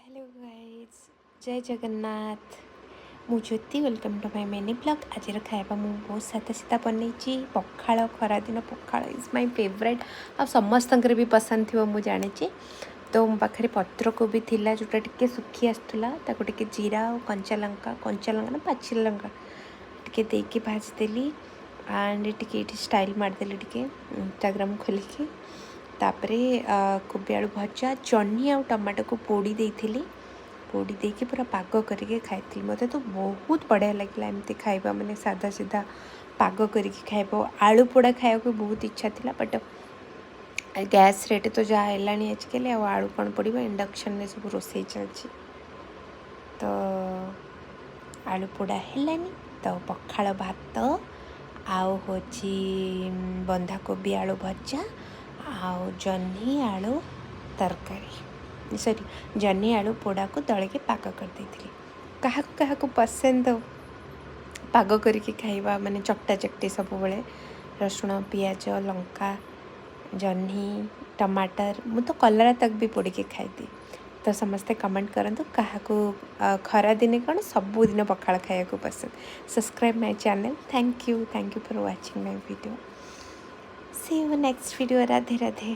Hello guys जय जगन्नाथ मु Jyoti welcome to my mini blog आज खाଇବା ମୁଁ ବହୁତ ସାଧା ସିଧା ବନେଇଛି ପଖାଳ ଖରାଦିନ ପଖାଳ ଇଜ୍ ମାଇ ଫେଭରେଟ୍ ଆଉ ସମସ୍ତଙ୍କର ବି ପସନ୍ଦ ଥିବ ମୁଁ ଜାଣିଛି ତ ମୋ ପାଖରେ ପତ୍ରକୋବି ଥିଲା ଯେଉଁଟା ଟିକେ ଶୁଖି ଆସୁଥିଲା ତାକୁ ଟିକେ ଜିରା ଆଉ କଞ୍ଚା ଲଙ୍କା ନା ପାଚିଲା ଲଙ୍କା ଟିକେ ଦେଇକି ଭାଜିଦେଲି ଆଣ୍ଡ ଟିକେ ଏଠି ଷ୍ଟାଇଲ୍ ମାରିଦେଲି ଟିକେ ଇନ୍ଷ୍ଟାଗ୍ରାମ ଖୋଲିକି तापरे कोबी आलू भजा जह्नी आ टमाटो को पोड़ी देइथिली पोड़ी देके पूरा पाग करके खाई मते तो बहुत बढ़िया लगे एमती खाइबा माने सादा सीधा पाग करके खाइब आलू पोड़ा खाया को बहुत इच्छा थिला बट गैस रेट तो जहाँ है आजकल आलू कौन पड़ो इंडक्शन में सब रोसे चलती तो आलू पोड़ा हेलानी तो पखाड़ भात आउ होची बंधाकोबी आलू भजा आउ जह्नी आलू तरकारी सॉरी जह्नी आलू पोड़ा को दल के पाग कर देती क्या पसंद पाग करके खाइबा माने चकटा चकटी सब बेले रसुण पियाज लंका जह्नी टमाटर मु तो कलरा तक भी पोड़ के खाई तो समस्ते कमेंट करंतु क्या खरा दिने कौन सबू दिन पखाड़ खाया को पसंद subscribe my channel thank you for watching my video see you next video Radhe Radhe.